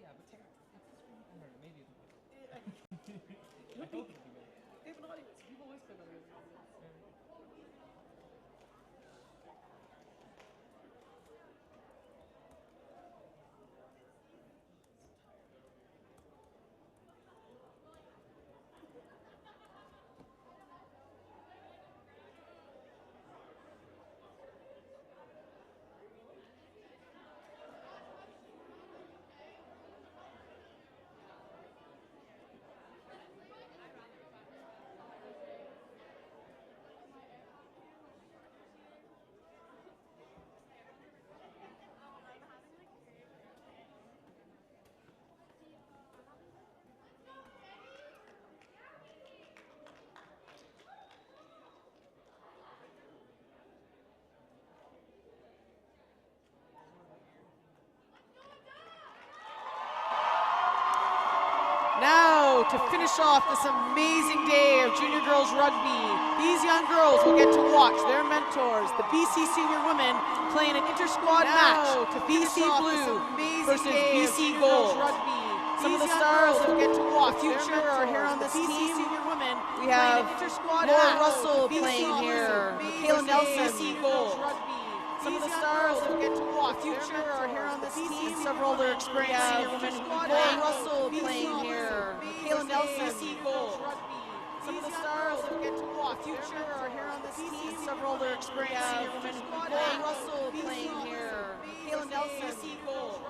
Yeah, but Taylor, I don't know, maybe it'll be good. I hope it'll be good. They have an audience. People always play by the audience. Now, to finish off this amazing day of junior girls rugby, these young girls will get to watch their mentors, the BC senior women, playing an inter-squad match to BC Blue versus BC Gold. Some of the stars that will get to watch future are here on this team. Senior women, we have Laura Russell playing here, Michaela Nelson, BC Gold. Some of the stars that will get to watch future are here on this team. Several other experienced senior women. Laura Russell playing here, Michaela Nelson, BC Gold. Some of the stars that will get to watch future are here on this team. Several other experienced senior women. Laura Russell playing here, Michaela Nelson, BC Gold.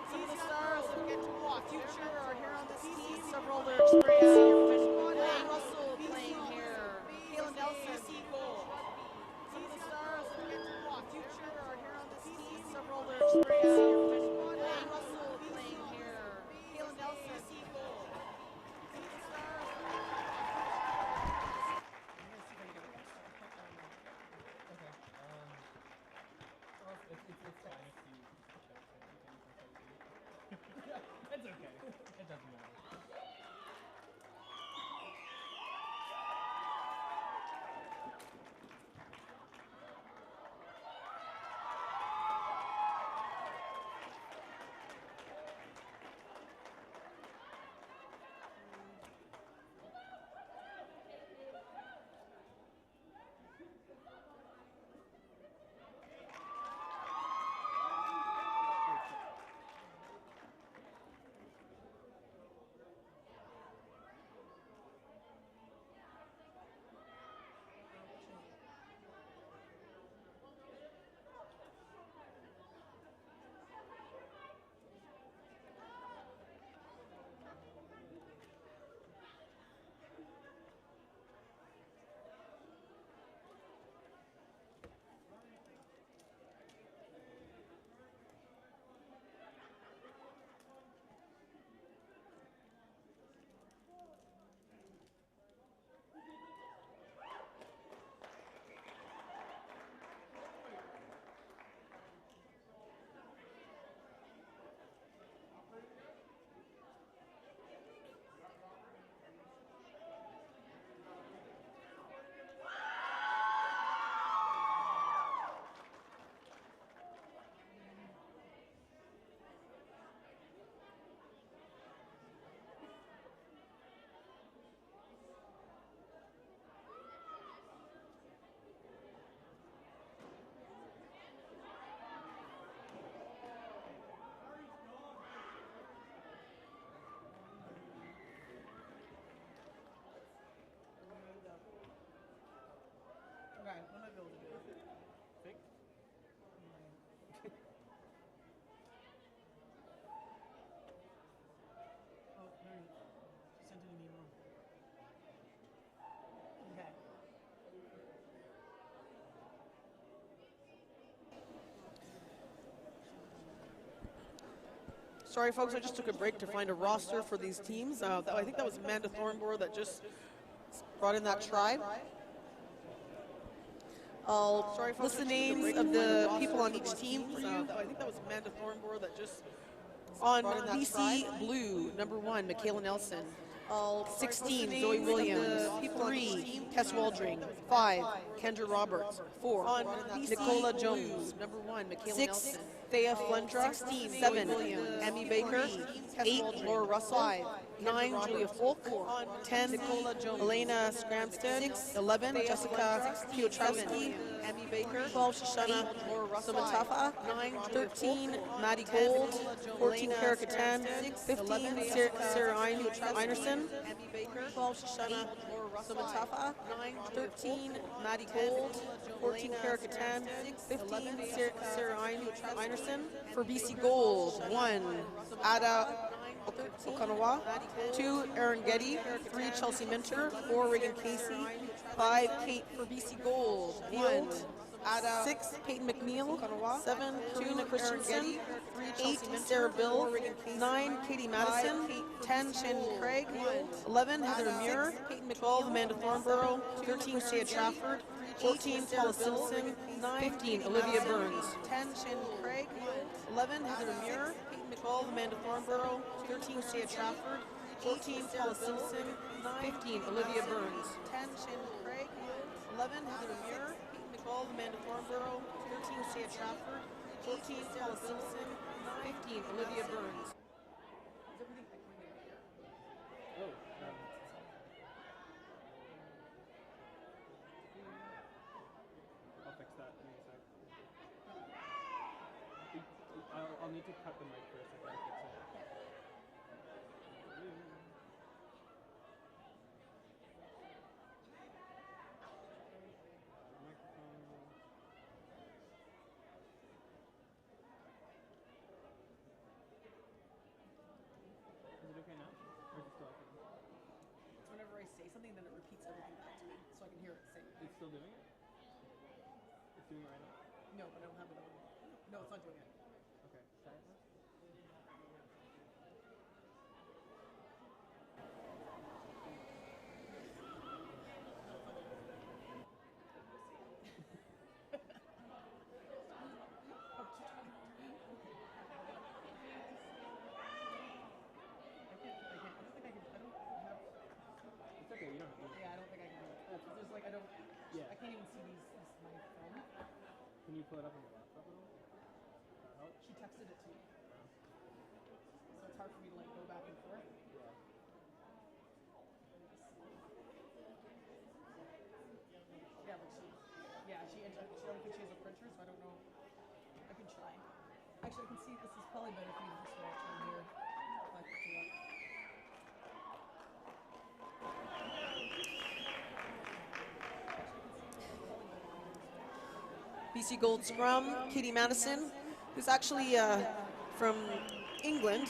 Some of the stars that will get to watch future are here on this team. Several other experienced senior women. Laura Russell playing here, Michaela Nelson, BC Gold. Some of the stars that will get to watch future are here on this team. Several other experienced senior women. Laura Russell playing here, Michaela Nelson, BC Gold. Some of the stars that will get to watch Okay. Well, it's fine if you. It's okay. It doesn't matter. Okay, what am I building? Fig? Oh, there you go. She sent it to me wrong. Okay. Sorry, folks, I just took a break to find a roster for these teams. I think that was Amanda Thornborough that just brought in that tribe. I'll list the names of the people on each team for you. I think that was Amanda Thornborough that just on BC Blue, number 1, Michaela Nelson. 16, Zoe Williams. 3, Tess Waldring. 5, Kendra Roberts. 4, Nicola Jones. Number 1, Michaela 6, Nelson. Thea Flendra. 7, Emmy Baker. 8, Laura Russell. 9, Julia Folk. 10, Nicola Jones. Elena Scramstead. 11, Jessica Piotrowski. Emmy Baker. 12, Shoshana Somatafa. 13, Maddie Gold. 14, Kara Katan. 15, Sarah Einerson. 12, Shoshana Somatafa. 13, Maddie Gold. 14, Kara Katan. 15, Sarah Einerson. For BC Gold, 1, Ada Okanawa. 2, Erin Getty. 3, Chelsea Minter. 4, Reagan Casey. 5, Kate for BC Gold. 1, Ada. 6, Peyton McNeil. 7, Karina Christensen. 8, Sarah Bill. 9, Katie Madison. 10, Shannon Craig. 11, Heather Muir. 12, Amanda Thornborough. 13, Sia Trafford. 14, Paula Simpson. 15, Olivia Burns. 10, Shannon Craig. 11, Heather Muir. 12, Amanda Thornborough. 13, Sia Trafford. 14, Paula Simpson. 15, Olivia Burns. 10, Shannon Craig. 11, Heather Muir. 12, Amanda Thornborough. 13, Sia Trafford. 14, Paula Simpson. 15, Olivia Burns. I'll fix that in a sec. I'll need to cut the mic for a second to fix it. Is it okay now? Or is it still okay? Whenever I say something, then it repeats everything back to me, so I can hear it say. It's still doing it? It's doing it right now? No, but I don't have it on. No, it's not doing it. Okay. Try it first. It's okay, you don't have to. Yeah, I don't think I can do it. There's like, Yeah. I can't even see my phone. Can you pull it up on your laptop at all? Help? She texted it to me. So it's hard for me to like go back and forth. Yeah. Yeah, like she I don't think she has a printer, so I don't know. I can try. Actually, I can see this is probably better for me to just watch from here. If I put it up. BC Gold Scrum, Katie Madison, who's actually from England.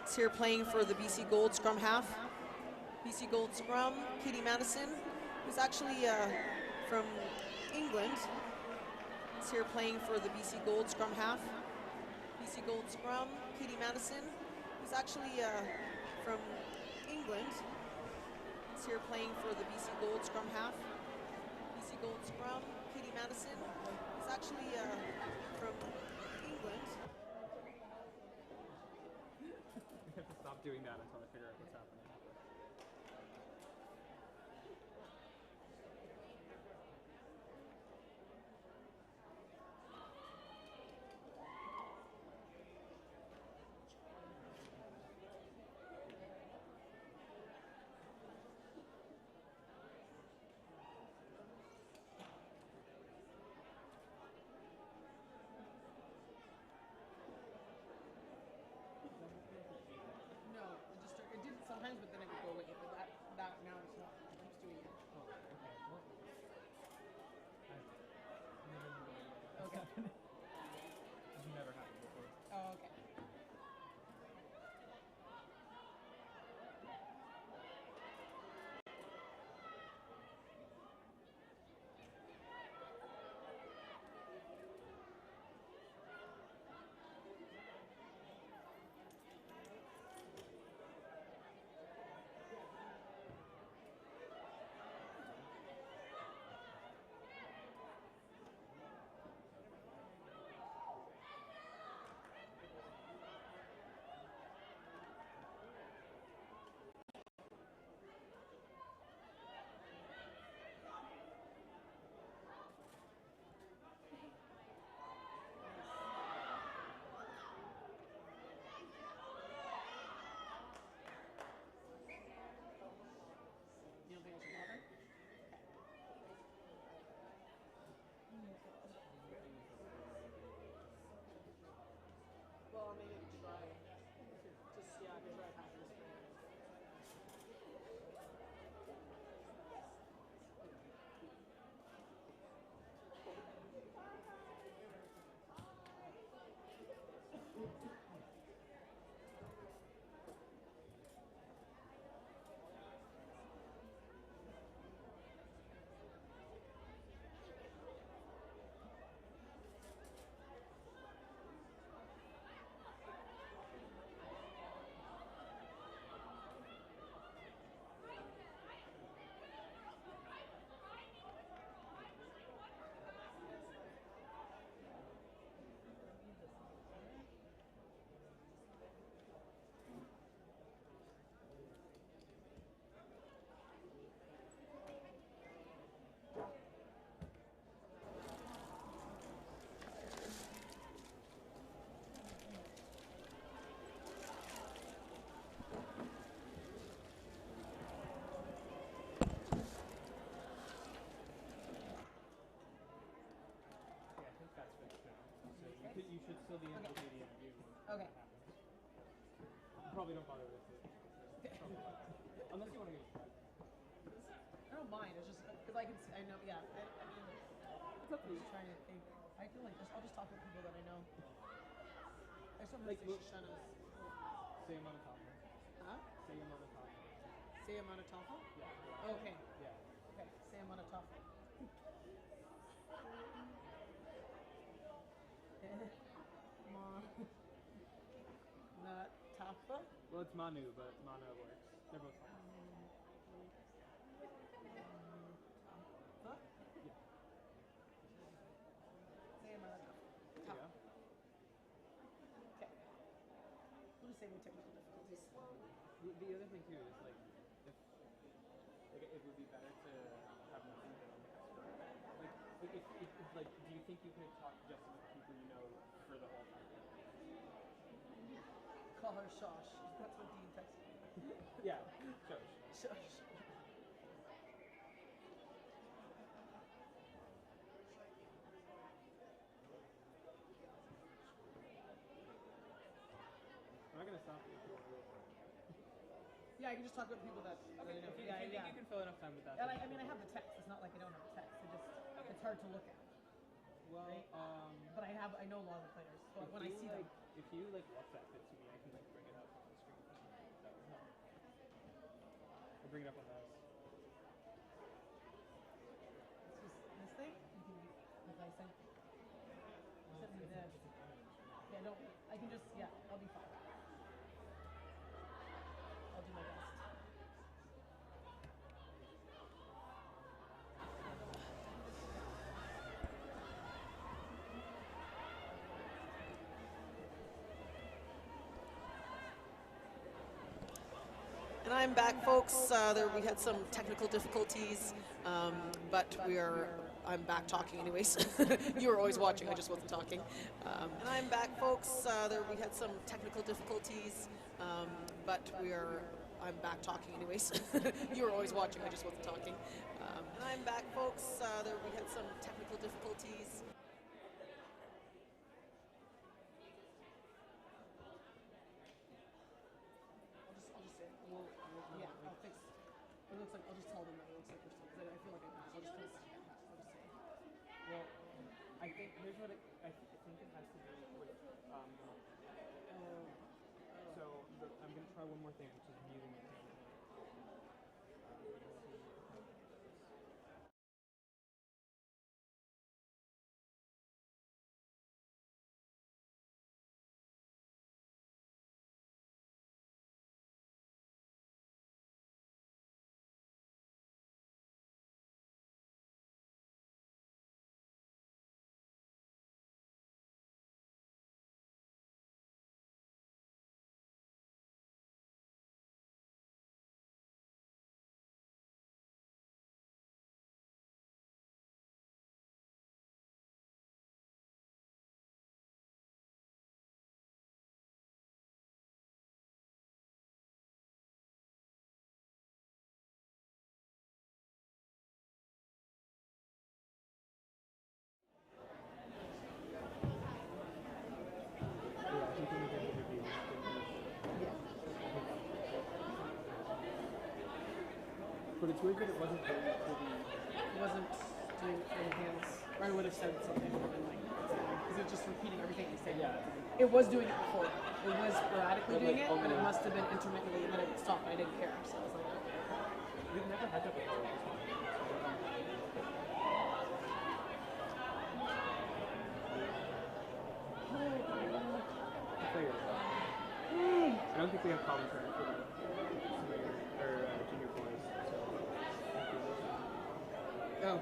Is here playing for the BC Gold Scrum half. BC Gold Scrum, Katie Madison, who's actually from England. Is here playing for the BC Gold Scrum half. BC Gold Scrum, Katie Madison, who's actually from England. Is here playing for the BC Gold Scrum half. BC Gold Scrum, Katie Madison, who's actually from England. I have to stop doing that until I figure out what's happening. No, it did. Sometimes should still be able to do the interview. Okay. Probably don't bother with it. Unless you want to get a I don't mind. It's just because I can. I know. Yeah. I mean, It's up to I'm you. just trying to think. I feel like I'll just talk with people that I know. I still Like, say Shoshanas. Say amount of time. Huh? Say amount of time. Say Amanatafa? Yeah. Okay. Yeah. Okay. Say Amanatafa. Tafa? Well, it's Manu, but Mana works. They're both fine. Tafa? Yeah. Say Amanatafa. There you go. Okay. We'll just say no technical difficulties. The other thing too is like if it would be better to have nothing but on the customer. Like do you think you could talk just with people you know for the whole time? Call her Shosh. That's what Dean texted me. Yeah. Sure. Shosh. I'm not gonna stop you if you want to go. Yeah, I can just talk with people that I know. If you Yeah, think yeah. you can fill enough time with that. And I mean, I have the text. It's not like I don't have the text. It's hard to look at. Well, right? But I know a lot of the players. So when I see them, if you like WhatsApp it to me, I can like bring it up on the screen. That would help. I'll bring it up on the. it's just this thing. You can, like I sent me this. Yeah, don't. I can just. Yeah, I'll be fine. I'll do my best. And I'm back, folks. We had some technical difficulties, but I'm back talking anyways. You were always watching, I just wasn't talking. And I'm back, folks. We had some technical difficulties, but I'm back talking anyways. You were always watching, I just wasn't talking. And I'm back, folks. We had some technical difficulties. I'll just say it. Yeah, I'll fix. It looks like I'll just tell them that it looks like we're still. Because I feel like I'll just fix. I'll just say. Well, I think here's what I think it has to do with So I'm gonna try one more thing, which is muting the camera. But it's weird that it wasn't doing it for the. It wasn't doing anything else. Or I would have said something more than like, because it's just repeating everything you said. Yeah. It was doing it before. It was sporadically doing it, but it only- must have been intermittently, and then it would stop, and I didn't care. So I was like, okay. We've never had that before. I don't think we have commentary for the junior boys. So. Oh.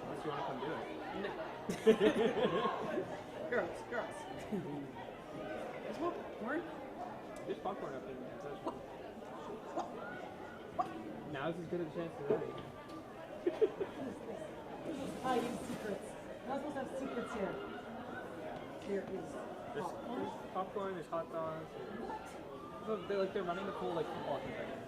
Unless you want to come do it. No. Girls. There's more popcorn. There's popcorn up in the concession. Now's as good a chance as any. Hiding secrets. We're not supposed to have secrets here. Here is There's popcorn, there's hot dogs. They're running the full like football concession.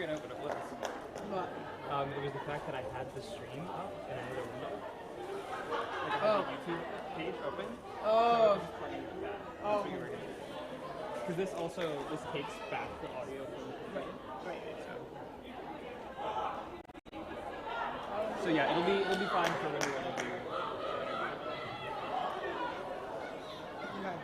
figured out what it was. What? It was the fact that I had the stream up and I had a window. Like I had Oh. the YouTube page open. Oh. So I was just playing with that. Oh. Because this takes back the audio from the Right. Right. So yeah, it'll be fine for when we want to do. Okay.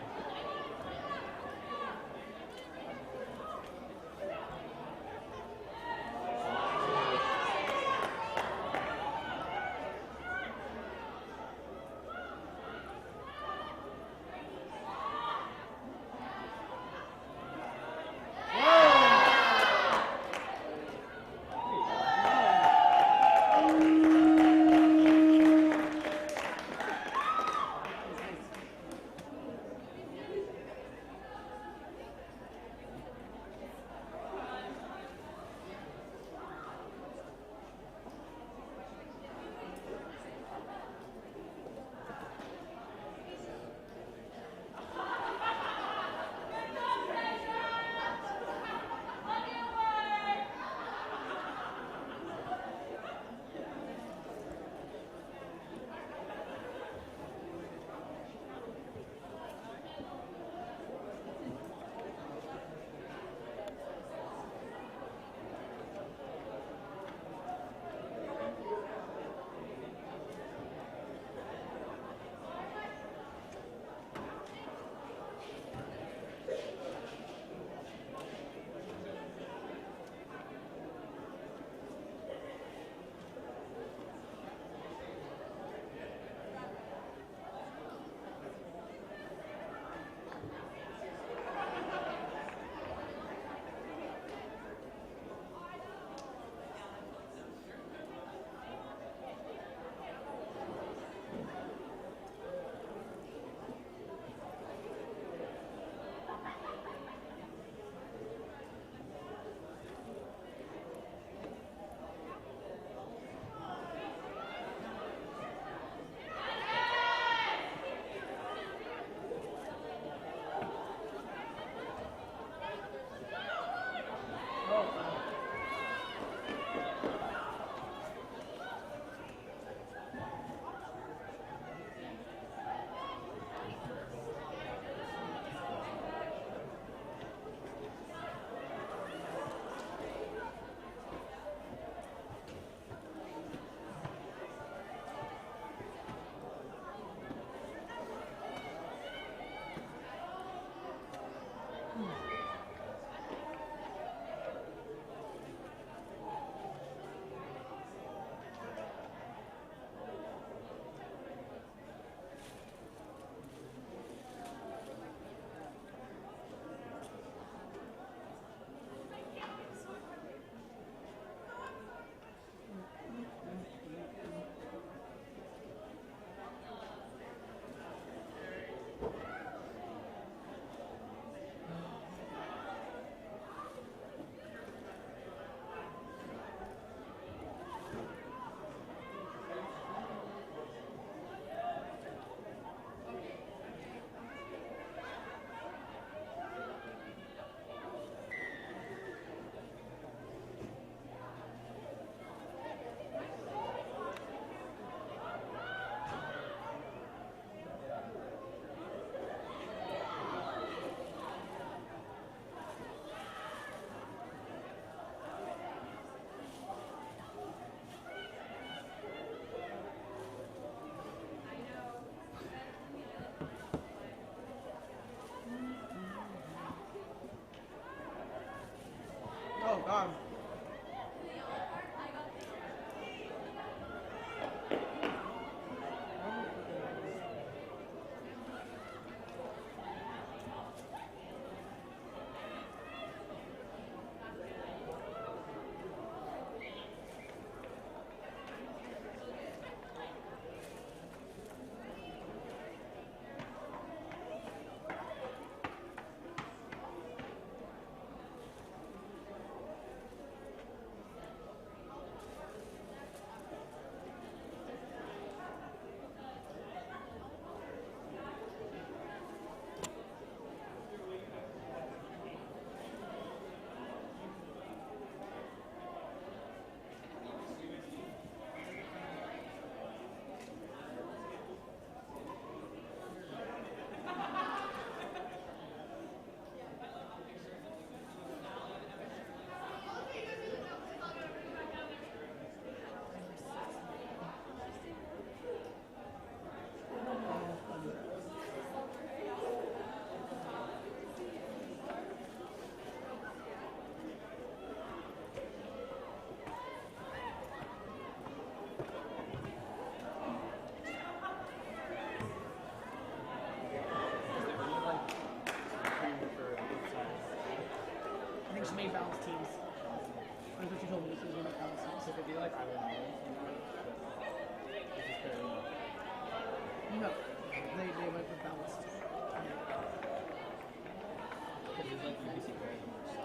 like UBC very much. So.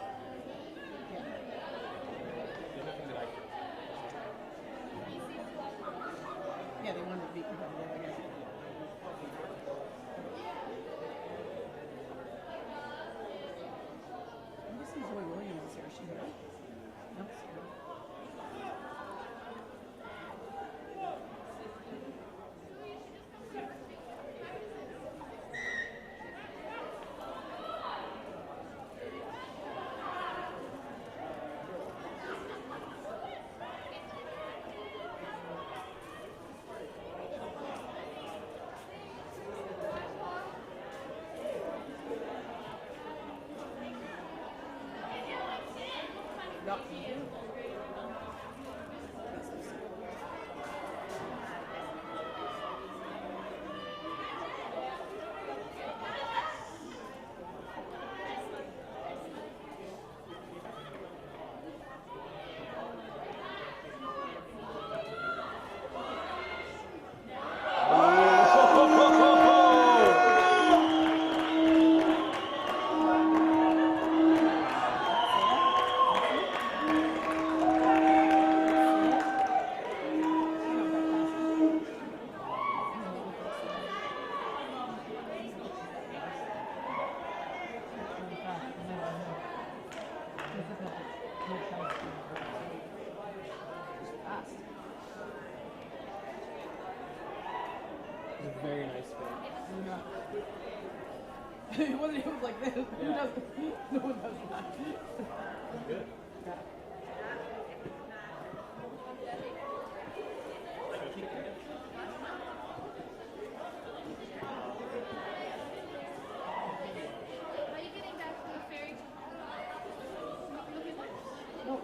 Yeah. There's nothing that I can. Yeah, they wanted to be competitive, I guess. I'm guessing Zoe Williams is here. Is she here? Nope. She's here. It's a very nice fit. It wasn't even like this. Who does? No one does that. Good. Yeah. Are you getting back from the ferry tomorrow? No.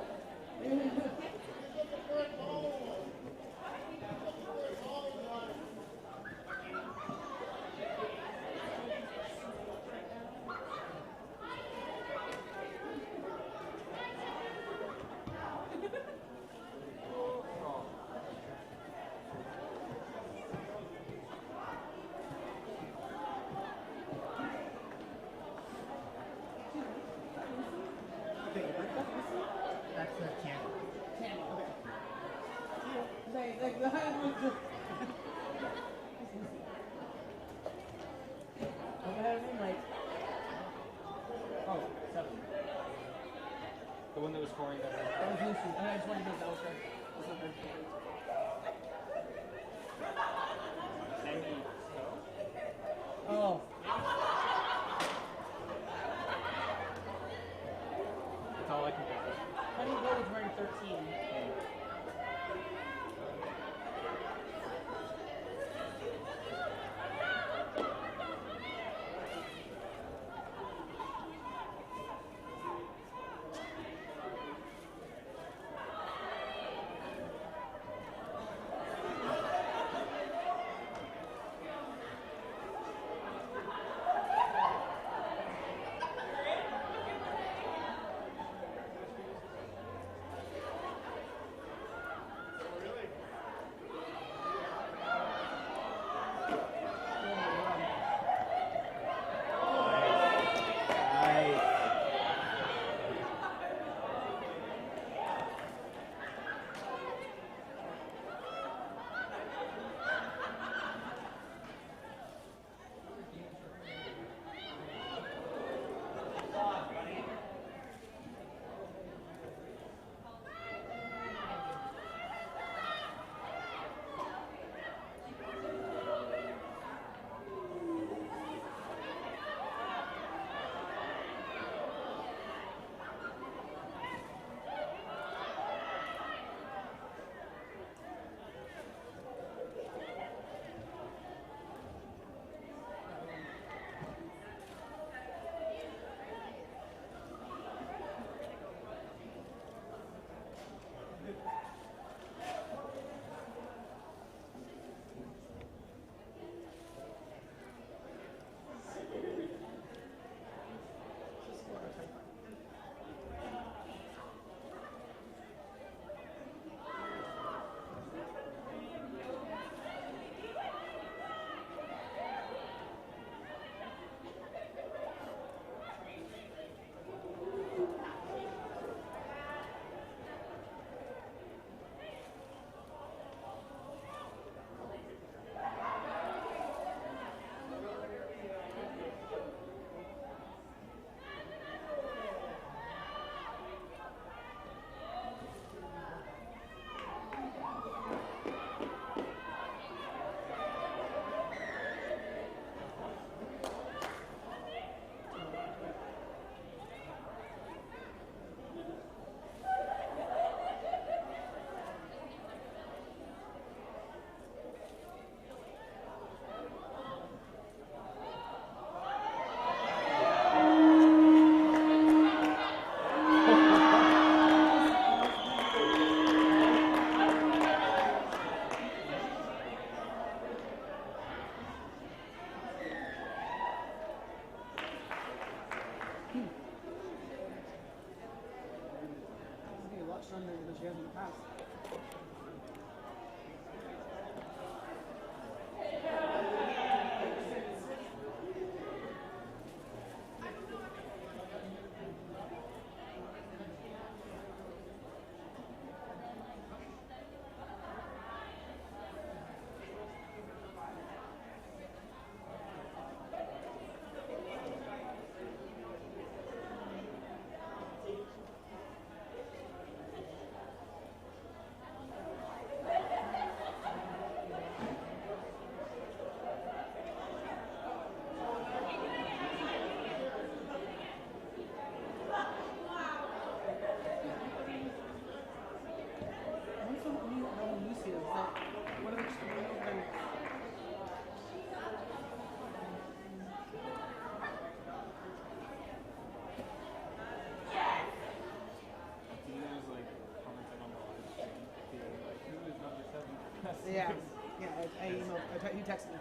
Yeah, I emailed. He texted me.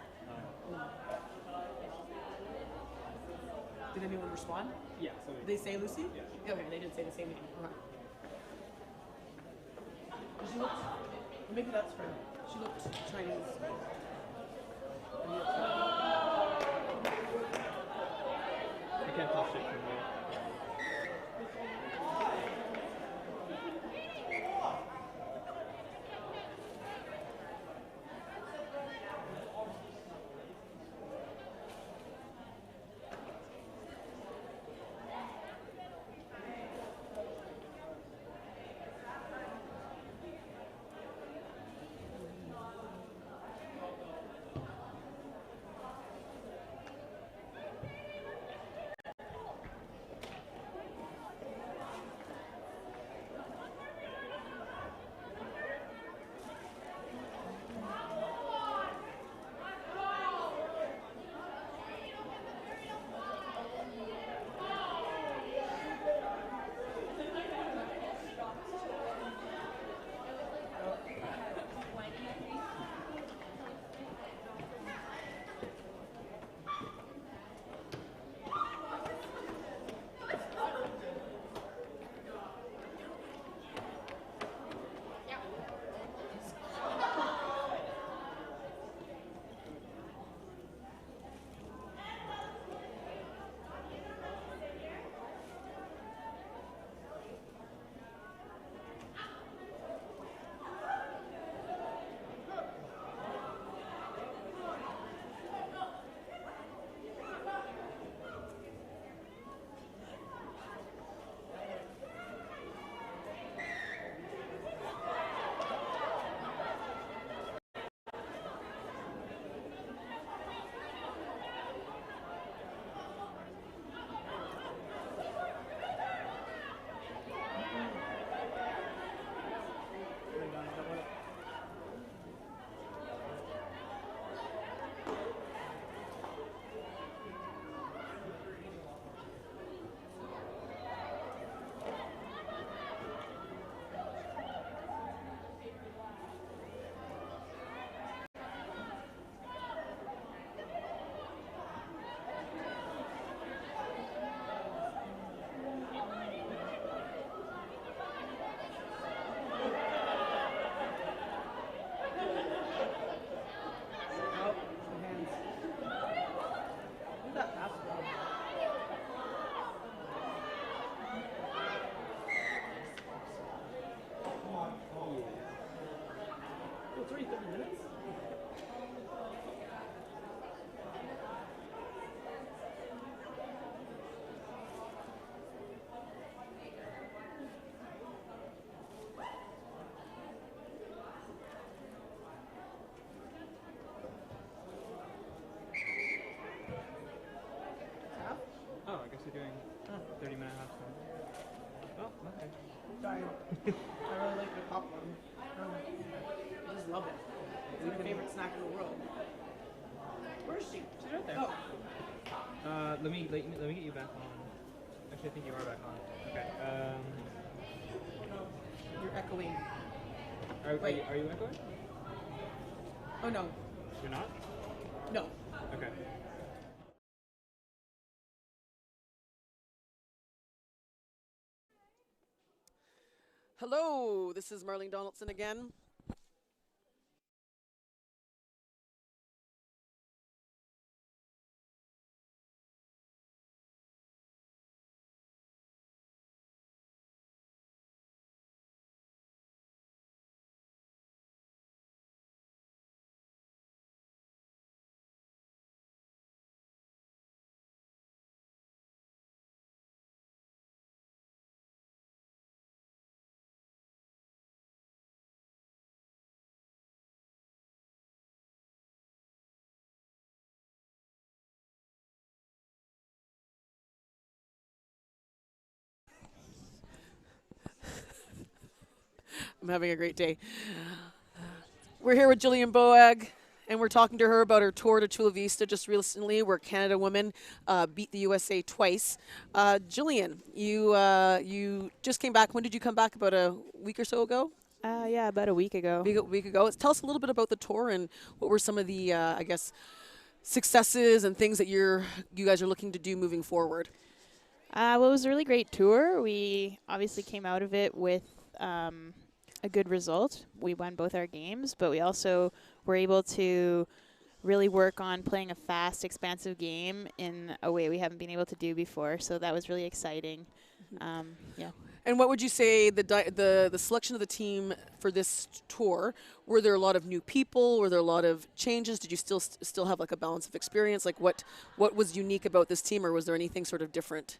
Did anyone respond? Yeah. So Did they say Lucy? Yeah. Okay, they did say the same name. She looked. Maybe that's her. She looked Chinese. I can't tell shit from there. It's already 30 minutes. Oh, I guess you're doing 30-minute half time. Oh, okay. Sorry. I really like the popcorn. I just love it. It's my favorite snack in the world. Where is she? She's right there. Oh. Let me get you back on. Actually, I think you are back on. Okay. You're echoing. Are you echoing? Oh no. You're not? No. Okay. Hello, this is Marlene Donaldson again. I'm having a great day. We're here with Jillian Boag, and we're talking to her about her tour to Chula Vista just recently, where Canada women beat the USA twice. Jillian, you just came back. When did you come back? About a week or so ago? Yeah, about a week ago. Week ago. Tell us a little bit about the tour and what were some of the, I guess, successes and things that you guys are looking to do moving forward. Well, it was a really great tour. We obviously came out of it with a good result. We won both our games, but we also were able to really work on playing a fast, expansive game in a way we haven't been able to do before. So that was really exciting. Yeah. And what would you say the selection of the team for this tour? Were there a lot of new people? Were there a lot of changes? Did you still have like a balance of experience? Like what was unique about this team, or was there anything sort of different?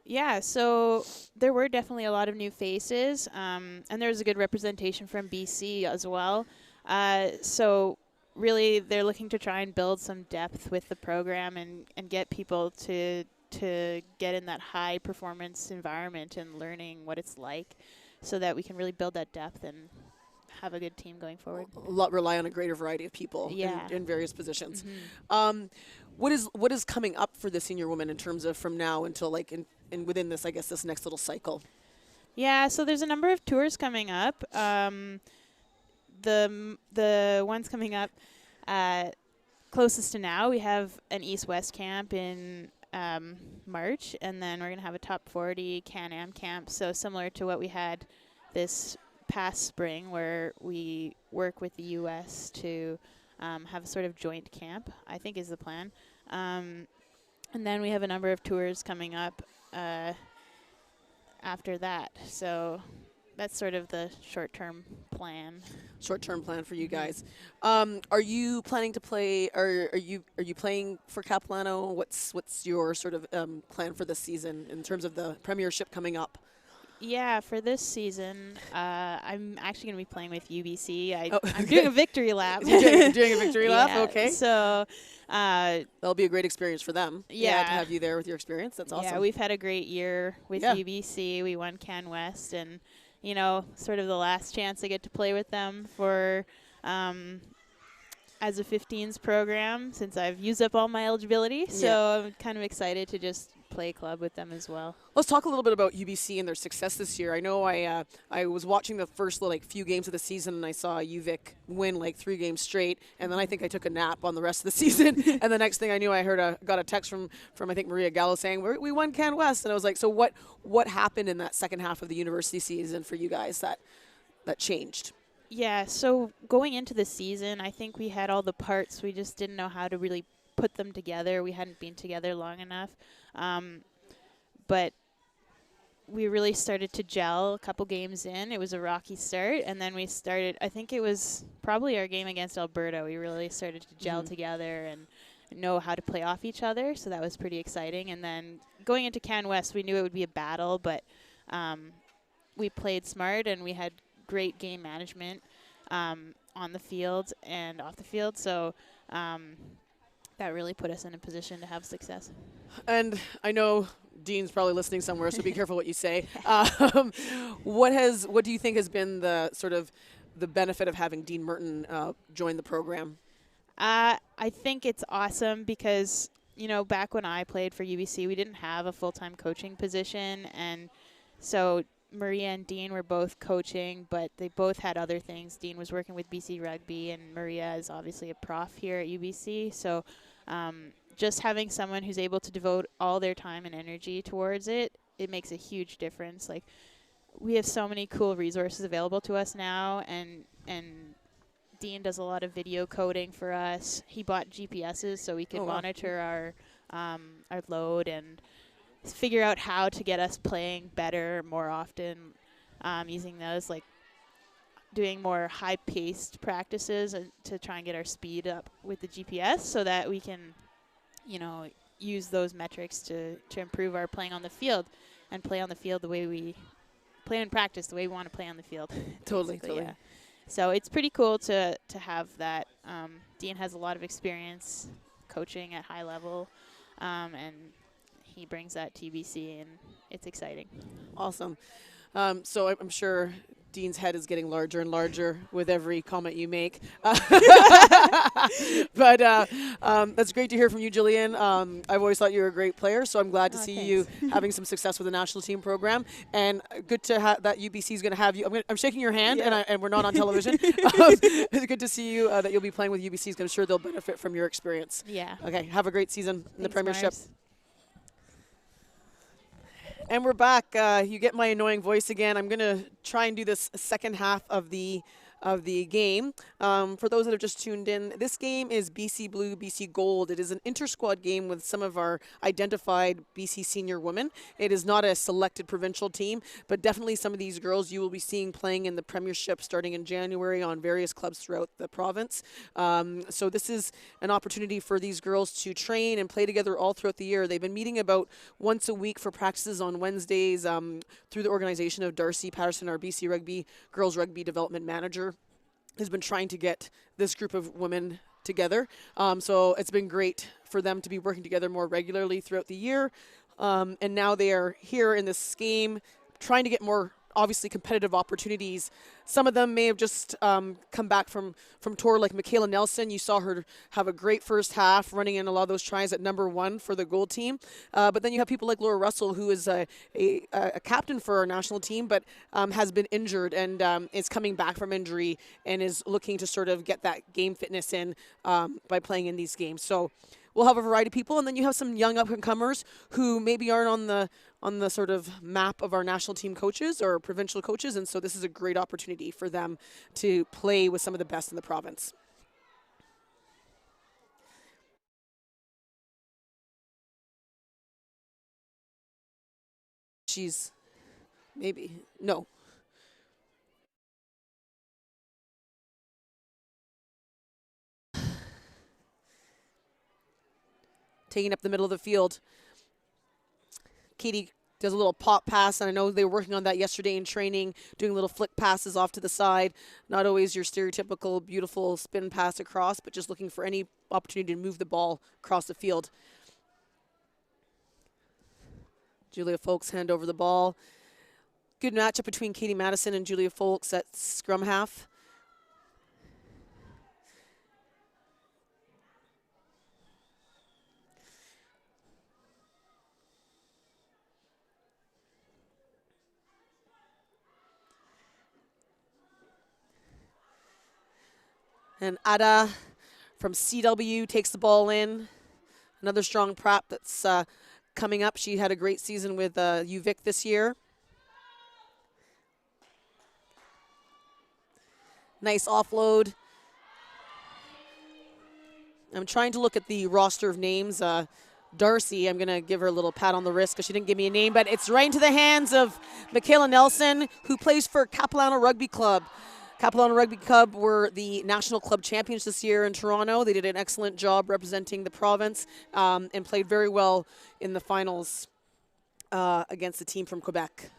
Yeah, so there were definitely a lot of new faces, and there's a good representation from BC as well. So really, they're looking to try and build some depth with the program and get people to get in that high performance environment and learning what it's like, so that we can really build that depth and have a good team going forward. Rely on a greater variety of people in various positions. Mm-hmm. What is coming up for the senior women in terms of from now until like in within this, I guess, this next little cycle? Yeah, so there's a number of tours coming up. The ones coming up closest to now, we have an East-West camp in March, and then we're going to have a top 40 Can-Am camp, so similar to what we had this past spring, where we work with the U.S. to have a sort of joint camp, I think is the plan. And then we have a number of tours coming up after that, so that's sort of the short-term plan. Short-term plan for you guys. Are you planning to play? Are you playing for Capilano? What's your sort of plan for this season in terms of the premiership coming up? Yeah, for this season, I'm actually going to be playing with UBC. I'm okay. doing a victory lap. You're doing a victory lap? Yeah, Okay. So that'll be a great experience for them. Yeah. To have you there with your experience. That's awesome. Yeah, we've had a great year with UBC. We won Can West, and sort of the last chance I get to play with them for as a 15s program, since I've used up all my eligibility. So I'm kind of excited to just play club with them as well. Let's talk a little bit about UBC and their success this year. I know I was watching the first few games of the season, and I saw UVic win 3 games straight, and then I think I took a nap on the rest of the season. And the next thing I knew, I got a text from I think Maria Gallo saying we won Can West, and I was like, so what happened in that second half of the university season for you guys that changed? Yeah, so going into the season, I think we had all the parts. We just didn't know how to really put them together. We hadn't been together long enough. But we really started to gel a couple games in. It was a rocky start, and then we started, I think it was probably our game against Alberta. We really started to gel together and know how to play off each other, so that was pretty exciting. And then going into Can West, we knew it would be a battle, but we played smart, and we had great game management on the field and off the field, so that really put us in a position to have success. And I know Dean's probably listening somewhere, so be careful what you say. What do you think has been the sort of the benefit of having Dean Merton join the program? I think it's awesome because, back when I played for UBC, we didn't have a full-time coaching position, and so Maria and Dean were both coaching, but they both had other things. Dean was working with BC Rugby, and Maria is obviously a prof here at UBC, so just having someone who's able to devote all their time and energy towards it makes a huge difference. Like, we have so many cool resources available to us now, and Dean does a lot of video coding for us. He bought GPSs so we could monitor our load and figure out how to get us playing better more often, using those, like doing more high-paced practices to try and get our speed up with the GPS so that we can use those metrics to improve our playing on the field and play on the field the way we play in practice, the way we want to play on the field. Totally. Yeah. So it's pretty cool to have that. Dean has a lot of experience coaching at high level, and he brings that to UBC, and it's exciting. Awesome. So I'm sure Dean's head is getting larger and larger with every comment you make. But that's great to hear from you, Jillian. I've always thought you were a great player, so I'm glad to see you having some success with the national team program. And good to have that UBC is going to have you. I'm shaking your hand, and we're not on television. It's good to see you that you'll be playing with UBC. I'm sure they'll benefit from your experience. Yeah. Okay, have a great season in the Premiership. Mars. And we're back. You get my annoying voice again. I'm going to try and do this second half of the game. For those that have just tuned in, this game is BC Blue, BC Gold. It is an inter-squad game with some of our identified BC senior women. It is not a selected provincial team, but definitely some of these girls you will be seeing playing in the Premiership starting in January on various clubs throughout the province. So this is an opportunity for these girls to train and play together all throughout the year. They've been meeting about once a week for practices on Wednesdays through the organization of Darcy Patterson, our BC Rugby Girls Rugby Development Manager, has been trying to get this group of women together. So it's been great for them to be working together more regularly throughout the year. And now they are here in this game trying to get more obviously competitive opportunities. Some of them may have just come back from tour, like Michaela Nelson. You saw her have a great first half, running in a lot of those tries at #1 for the gold team. But then you have people like Laura Russell, who is a captain for our national team, but has been injured and is coming back from injury and is looking to sort of get that game fitness in by playing in these games. So we'll have a variety of people, and then you have some young up-and-comers who maybe aren't on the sort of map of our national team coaches or provincial coaches, and so this is a great opportunity for them to play with some of the best in the province. She's maybe, no. Taking up the middle of the field. Katie does a little pop pass, and I know they were working on that yesterday in training, doing little flick passes off to the side. Not always your stereotypical beautiful spin pass across, but just looking for any opportunity to move the ball across the field. Julia Folks hand over the ball. Good matchup between Katie Madison and Julia Folks at scrum half. And Ada from CW takes the ball in. Another strong prop that's coming up. She had a great season with UVic this year. Nice offload. I'm trying to look at the roster of names. Darcy, I'm going to give her a little pat on the wrist because she didn't give me a name, but it's right into the hands of Michaela Nelson, who plays for Capilano Rugby Club. Capilano Rugby Club were the national club champions this year in Toronto. They did an excellent job representing the province and played very well in the finals against the team from Quebec.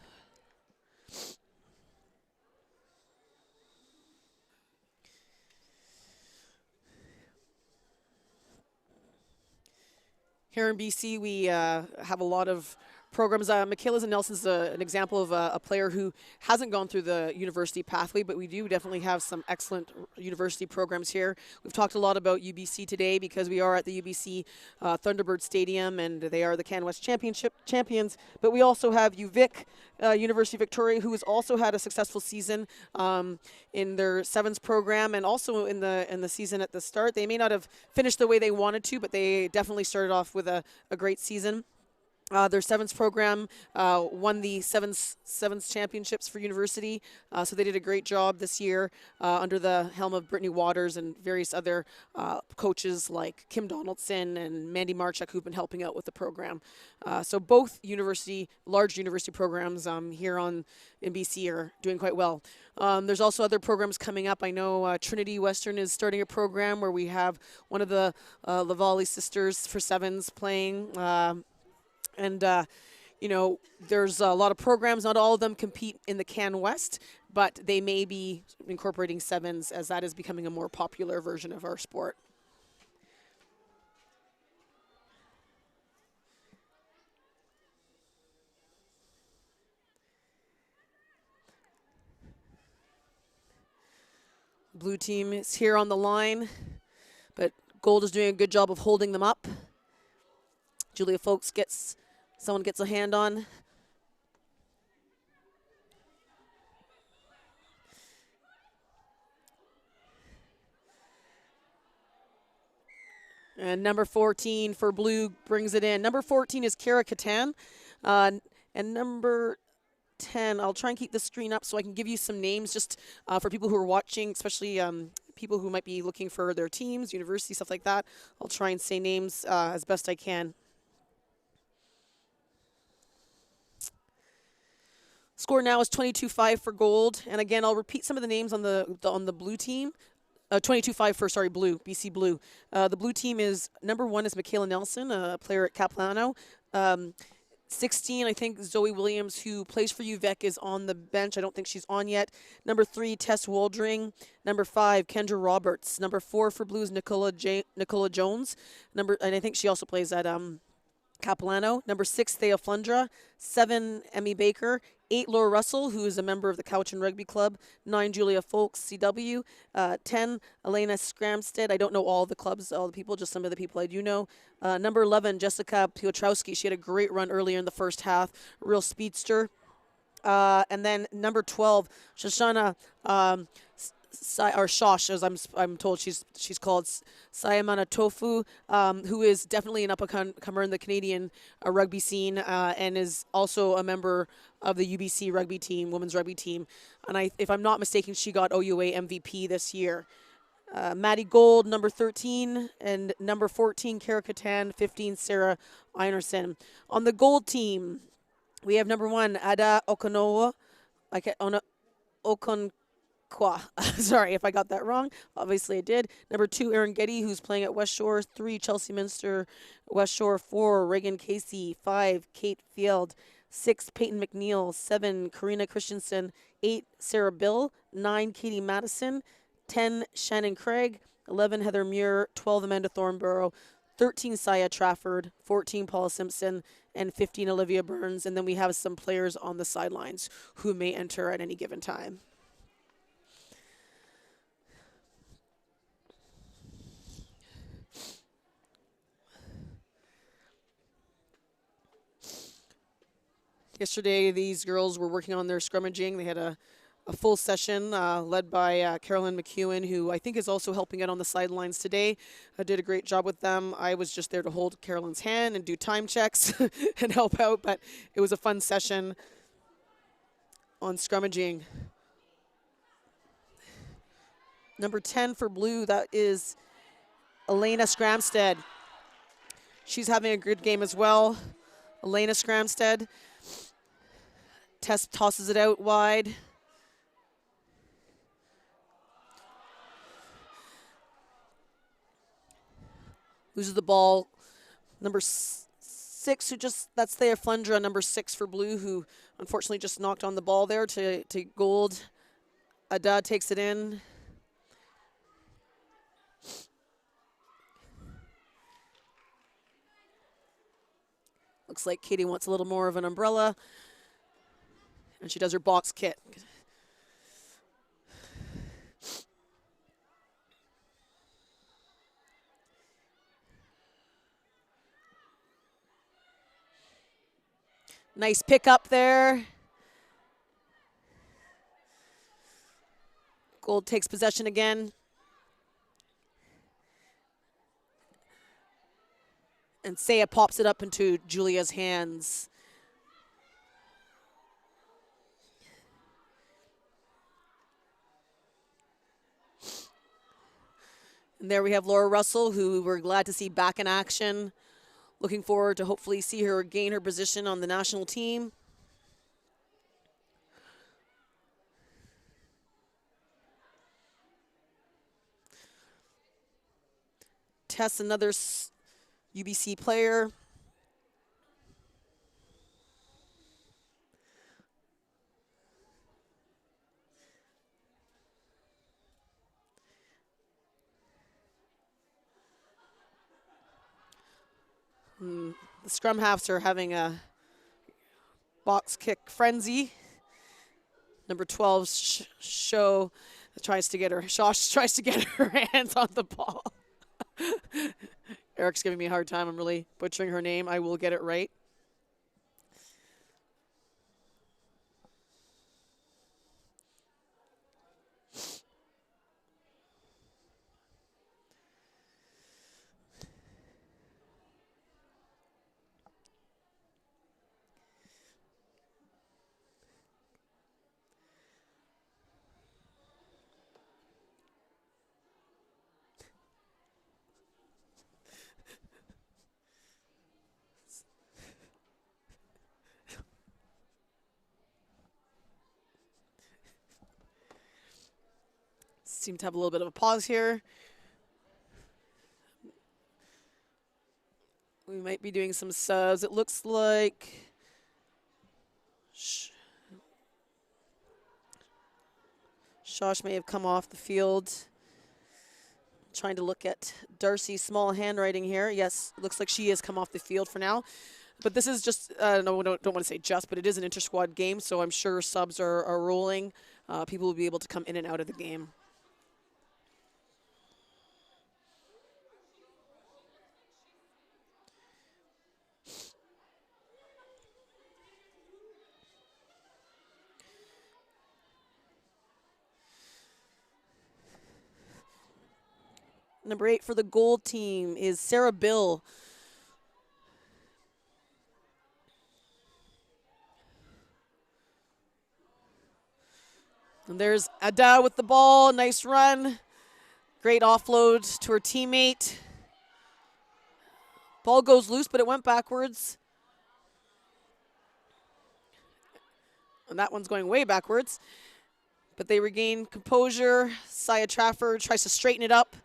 Here in BC, we have a lot of programs. Michaela Nelson's an example of a player who hasn't gone through the university pathway, but we do definitely have some excellent university programs here. We've talked a lot about UBC today because we are at the UBC Thunderbird Stadium and they are the CanWest Championship champions, but we also have UVic, University of Victoria, who has also had a successful season in their sevens program and also in the season at the start. They may not have finished the way they wanted to, but they definitely started off with a great season. Their sevens program won the sevens championships for university, so they did a great job this year under the helm of Brittany Waters and various other coaches like Kim Donaldson and Mandy Marchuk, who've been helping out with the program. So both large university programs here in BC are doing quite well. There's also other programs coming up. I know Trinity Western is starting a program where we have one of the Lavallee sisters for sevens playing. And, you know, there's a lot of programs. Not all of them compete in the CanWest, but they may be incorporating sevens as that is becoming a more popular version of our sport. Blue team is here on the line, but gold is doing a good job of holding them up. Julia Folks someone gets a hand on. And number 14 for blue brings it in. Number 14 is Kara Katan. And number 10, I'll try and keep the screen up so I can give you some names just for people who are watching, especially people who might be looking for their teams, university, stuff like that. I'll try and say names as best I can. Score now is 22-5 for gold. And again, I'll repeat some of the names on the blue team. 22-5 for, Blue, BC Blue. The blue team is, number 1 is Michaela Nelson, a player at Capilano. 16, I think Zoe Williams, who plays for UVEC, is on the bench. I don't think she's on yet. Number 3, Tess Waldring. Number 5, Kendra Roberts. Number 4 for Blues, Nicola Jones. And I think she also plays at Capilano. Number 6, Thea Flundra. 7, Emmy Baker. 8, Laura Russell, who is a member of the Cowichan Rugby Club. 9, Julia Folks, CW. 10, Elena Skramstead. I don't know all the clubs, all the people, just some of the people I do know. Number 11, Jessica Piotrowski. She had a great run earlier in the first half, a real speedster. And then number 12, Shoshana or Shosh, as I'm told she's called, Sayamana Tofu, who is definitely an up-and-comer in the Canadian rugby scene and is also a member of the UBC rugby team, women's rugby team. And if I'm not mistaken, she got OUA MVP this year. Maddie Gold, number 13, and number 14, Kara Katan, 15, Sarah Einerson. On the gold team, we have number 1, Ada Okonowa, sorry if I got that wrong. Obviously I did. Number 2, Erin Getty, who's playing at West Shore. 3, Chelsea Minster, West Shore. 4, Reagan Casey. 5, Kate Field. 6, Peyton McNeil. 7, Karina Christensen. 8, Sarah Bill. 9, Katie Madison. 10, Shannon Craig. 11, Heather Muir. 12, Amanda Thornborough. 13, Saya Trafford. 14, Paula Simpson. And 15, Olivia Burns. And then we have some players on the sidelines who may enter at any given time. Yesterday, these girls were working on their scrummaging. They had a full session led by Carolyn McEwen, who I think is also helping out on the sidelines today. I did a great job with them. I was just there to hold Carolyn's hand and do time checks and help out, but it was a fun session on scrummaging. Number 10 for blue, that is Elena Skramstead. She's having a good game as well. Elena Skramstead. Tess tosses it out wide. Loses the ball. Number 6, that's Thea Flundra, number 6 for blue, who unfortunately just knocked on the ball there to gold. Ada takes it in. Looks like Katie wants a little more of an umbrella. And she does her box kick. Nice pick up there. Gold takes possession again. And Saya pops it up into Julia's hands. And there we have Laura Russell, who we're glad to see back in action. Looking forward to hopefully see her gain her position on the national team. Tess, another UBC player. The scrum halves are having a box kick frenzy. Number 12, Show tries to get her. Josh tries to get her hands on the ball. Eric's giving me a hard time. I'm really butchering her name. I will get it right. Seem to have a little bit of a pause here. We might be doing some subs. It looks like Josh may have come off the field. Trying to look at Darcy's small handwriting here. Yes, looks like she has come off the field for now. But this is just, no, don't want to say just, but it is an inter-squad game, so I'm sure subs are rolling. People will be able to come in and out of the game. Number 8 for the gold team is Sarah Bill. And there's Ada with the ball. Nice run. Great offload to her teammate. Ball goes loose, but it went backwards. And that one's going way backwards. But they regain composure. Saya Trafford tries to straighten it up.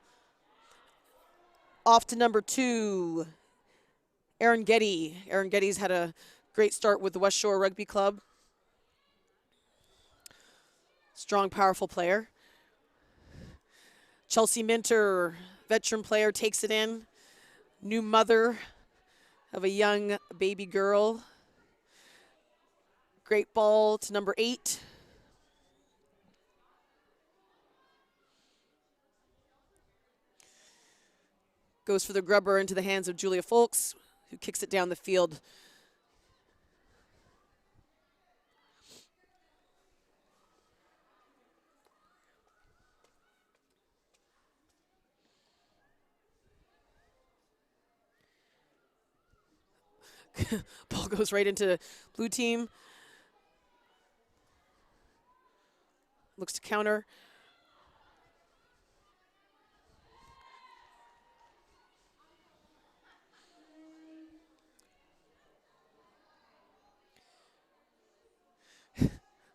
Off to number 2, Erin Getty. Erin Getty's had a great start with the West Shore Rugby Club. Strong, powerful player. Chelsea Minter, veteran player, takes it in. New mother of a young baby girl. Great ball to number 8. Goes for the grubber into the hands of Julia Folks, who kicks it down the field. Ball goes right into blue team. Looks to counter.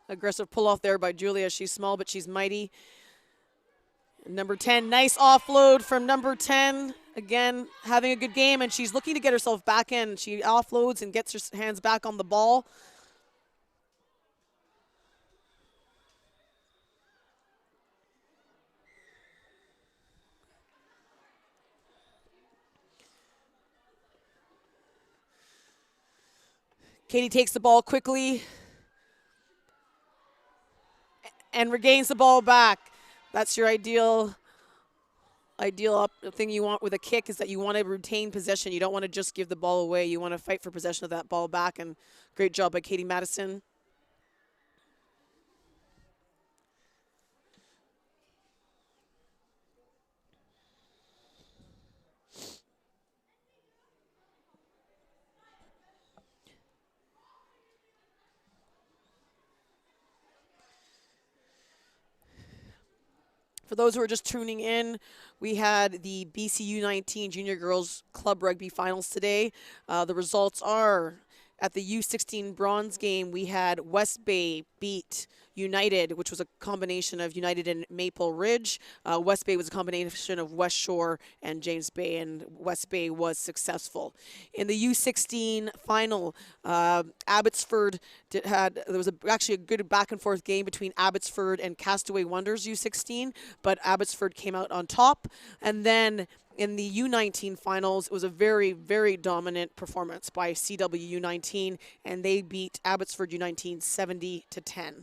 Aggressive pull off there by Julia. She's small, but she's mighty. Number 10, nice offload from number 10. Again, having a good game, and she's looking to get herself back in. She offloads and gets her hands back on the ball. Katie takes the ball quickly and regains the ball back. That's your ideal thing you want with a kick, is that you want to retain possession. You don't want to just give the ball away. You want to fight for possession of that ball back, and great job by Katie Madison. For those who are just tuning in, we had the BCU 19 Junior Girls Club Rugby Finals today. The results are, at the U16 bronze game, we had West Bay beat United, which was a combination of United and Maple Ridge. West Bay was a combination of West Shore and James Bay, and West Bay was successful. In the U16 final, Abbotsford there was actually a good back and forth game between Abbotsford and Castaway Wonders U16, but Abbotsford came out on top. And then in the U19 finals, it was a very, very dominant performance by CW U19, and they beat Abbotsford U19 70-10.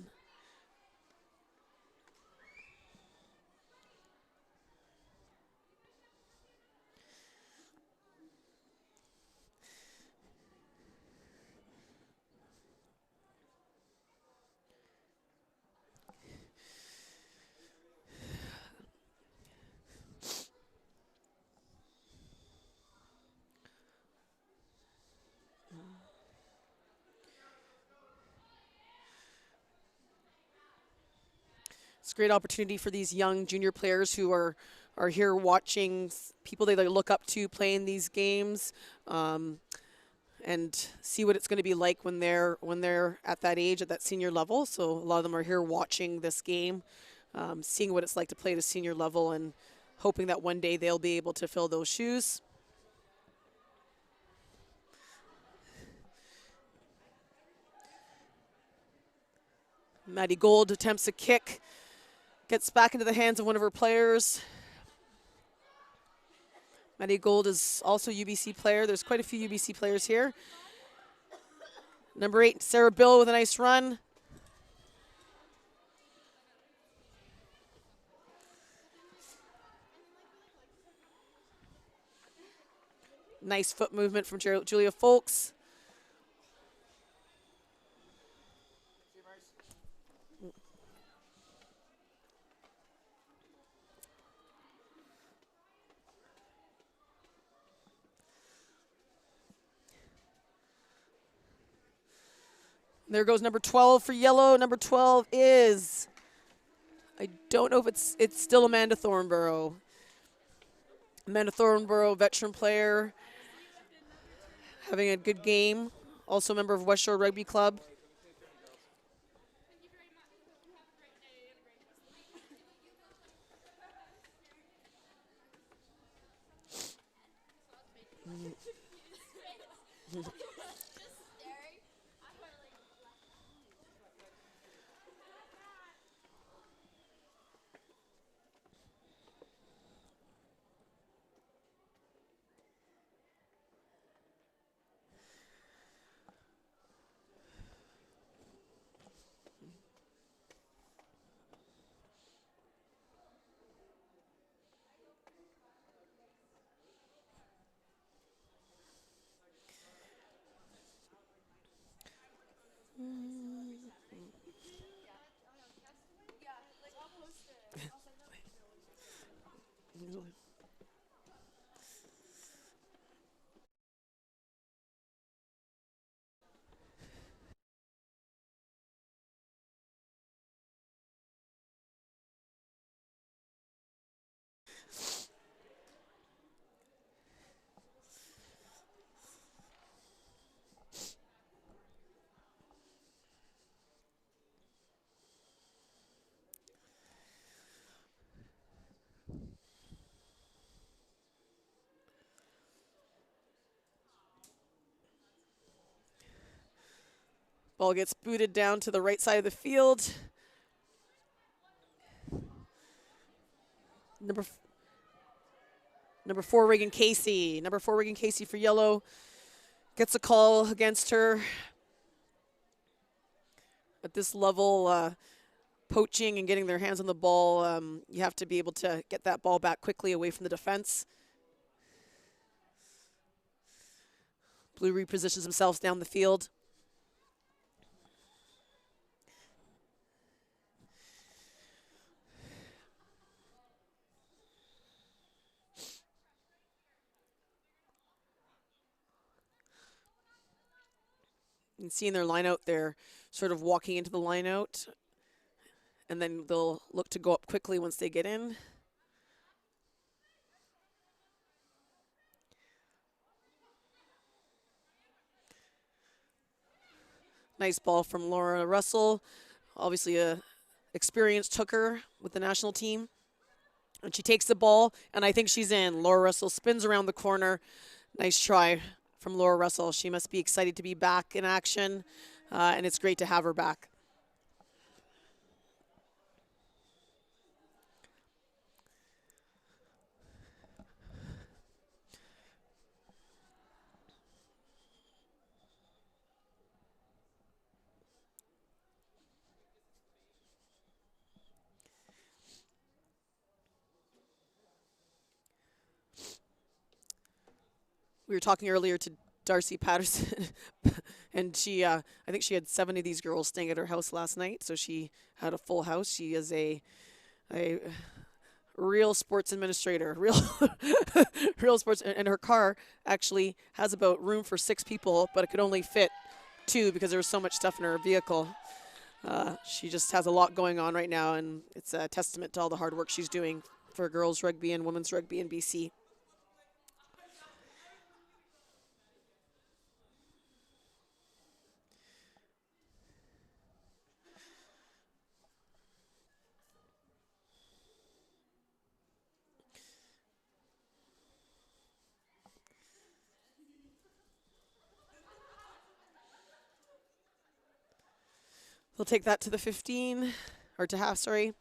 It's a great opportunity for these young junior players who are here watching people they look up to playing these games, and see what it's going to be like when they're at that age, at that senior level. So a lot of them are here watching this game, seeing what it's like to play at a senior level, and hoping that one day they'll be able to fill those shoes. Maddie Gold attempts a kick, gets back into the hands of one of her players. Maddie Gold is also a UBC player. There's quite a few UBC players here. Number 8, Sarah Bill with a nice run. Nice foot movement from Julia Folks. There goes number 12 for yellow. Number 12 is, I don't know if it's still Amanda Thornborough. Amanda Thornborough, veteran player, having a good game. Also a member of West Shore Rugby Club. Ball gets booted down to the right side of the field. Number 4, Reagan Casey. Number 4, Reagan Casey for yellow. Gets a call against her. At this level, poaching and getting their hands on the ball, you have to be able to get that ball back quickly away from the defense. Blue repositions themselves down the field. You can see in their line out, they're sort of walking into the line out, and then they'll look to go up quickly once they get in. Nice ball from Laura Russell, obviously a experienced hooker with the national team. And she takes the ball, and I think she's in. Laura Russell spins around the corner. Nice try from Laura Russell. She must be excited to be back in action, and it's great to have her back. We were talking earlier to Darcy Patterson, and she, I think she had 7 of these girls staying at her house last night, so she had a full house. She is a real sports administrator, real sports, and her car actually has about room for 6 people, but it could only fit 2 because there was so much stuff in her vehicle. She just has a lot going on right now, and it's a testament to all the hard work she's doing for girls rugby and women's rugby in BC. They'll take that to the 15, or to half, sorry.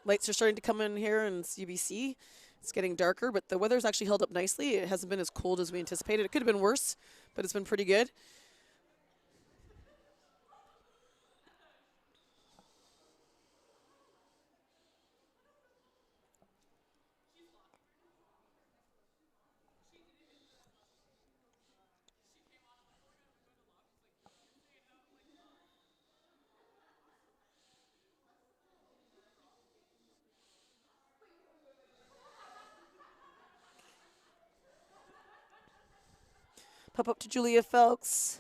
Lights are starting to come in here in CBC. It's getting darker, but the weather's actually held up nicely. It hasn't been as cold as we anticipated. It could have been worse, but it's been pretty good. Pop up to Julia Felks.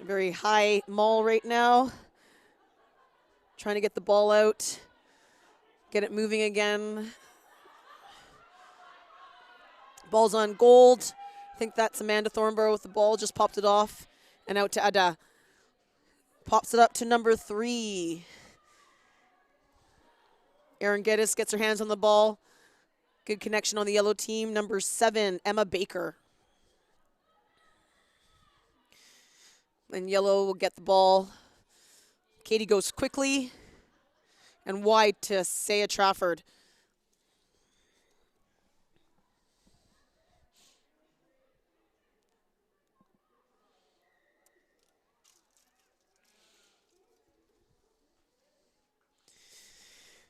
Very high maul right now. Trying to get the ball out, get it moving again. Ball's on gold. I think that's Amanda Thornborough with the ball, just popped it off. And out to Ada. Pops it up to number 3. Erin Geddes gets her hands on the ball. Good connection on the yellow team. Number 7, Emma Baker. And yellow will get the ball. Katie goes quickly and wide to Saya Trafford.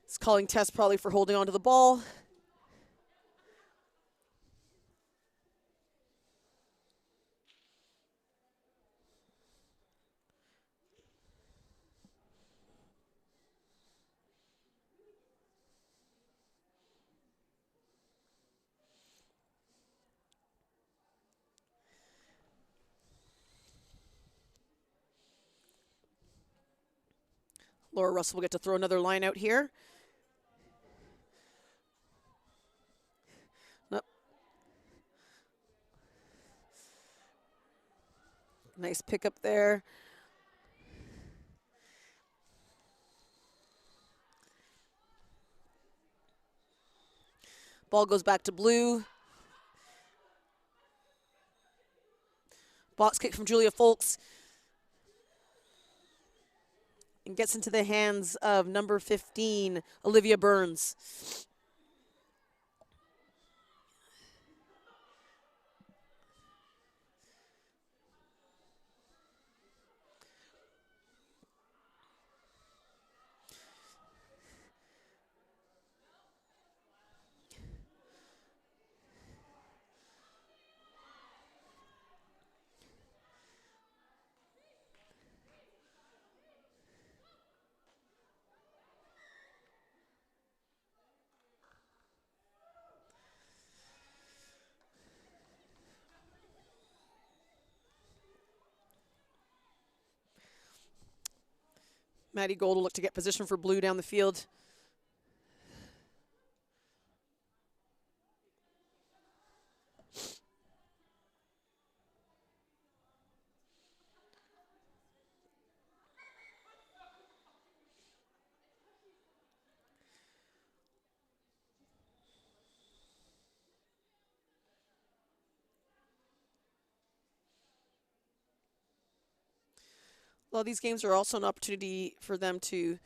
It's calling test probably for holding onto the ball. Laura Russell will get to throw another line out here. Nope. Nice pickup there. Ball goes back to blue. Box kick from Julia Folks. And gets into the hands of number 15, Olivia Burns. Maddie Gold will look to get position for blue down the field. Well, these games are also an opportunity for them to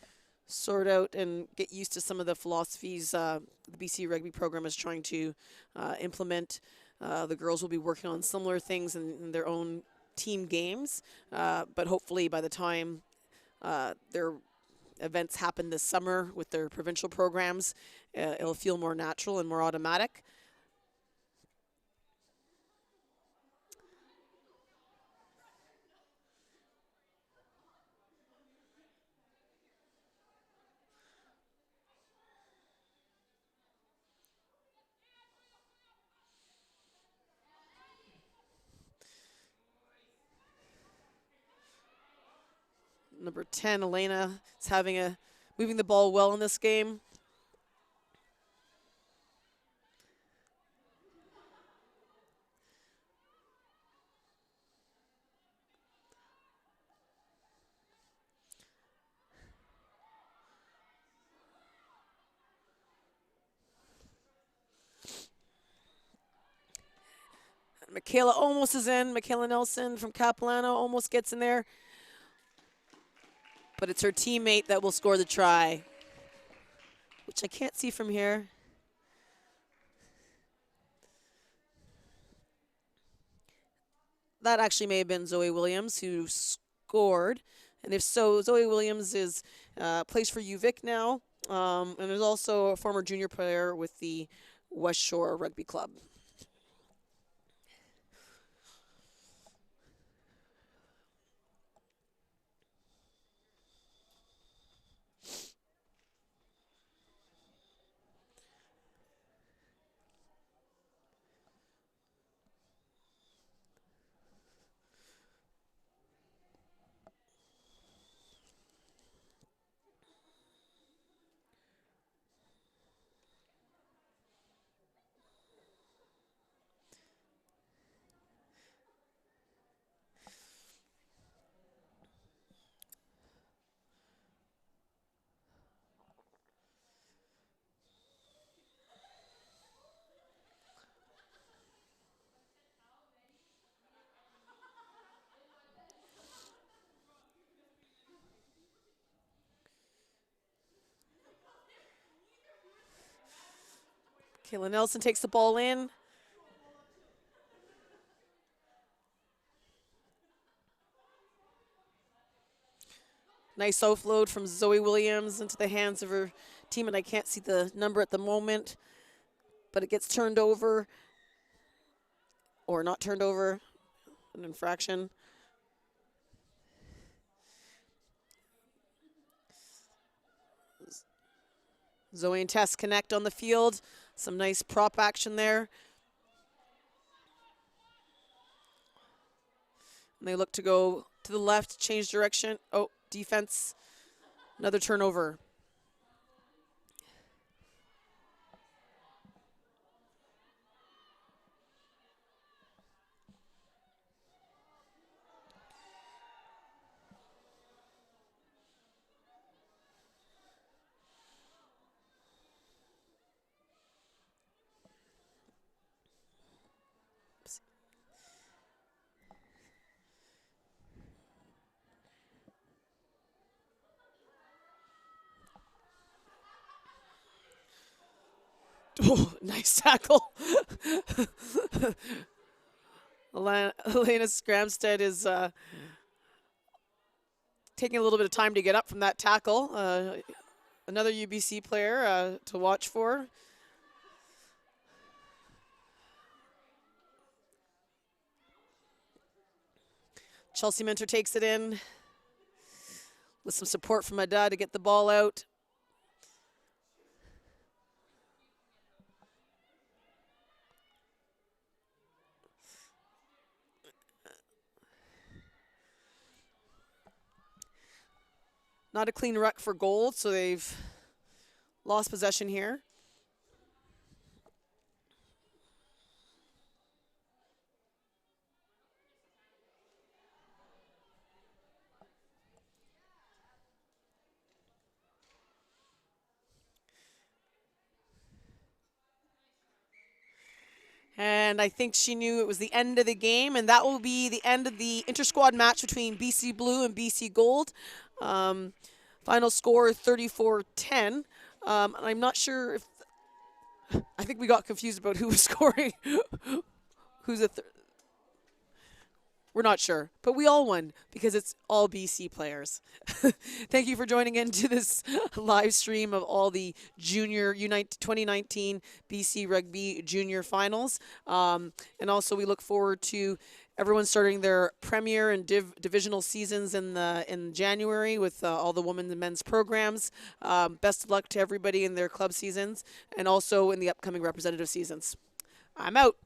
sort out and get used to some of the philosophies the BC Rugby program is trying to implement. The girls will be working on similar things in their own team games, but hopefully by the time their events happen this summer with their provincial programs, it'll feel more natural and more automatic. Number 10, Elena, is moving the ball well in this game. Michaela almost is in. Michaela Nelson from Capilano almost gets in there. But it's her teammate that will score the try, which I can't see from here. That actually may have been Zoe Williams who scored. And if so, Zoe Williams plays for UVic now. And is also a former junior player with the West Shore Rugby Club. Kayla Nelson takes the ball in. Nice offload from Zoe Williams into the hands of her team, and I can't see the number at the moment, but it gets turned over, or not turned over, an infraction. Zoe and Tess connect on the field. Some nice prop action there. And they look to go to the left, change direction. Oh, defense, another turnover. Oh, nice tackle. Elena Scramstead is taking a little bit of time to get up from that tackle. Another UBC player to watch for. Chelsea Minter takes it in with some support from Ada to get the ball out. Not a clean ruck for Gold, so they've lost possession here. And I think she knew it was the end of the game, and that will be the end of the inter-squad match between BC Blue and BC Gold. Final score 34-10. I'm not sure if I think we got confused about who was scoring. Who's We're not sure, but we all won because it's all BC players. Thank you for joining into this live stream of all the Junior Unite 2019 BC Rugby Junior Finals. And also we look forward to everyone starting their premier and divisional seasons in January with all the women's and men's programs. Best of luck to everybody in their club seasons and also in the upcoming representative seasons. I'm out.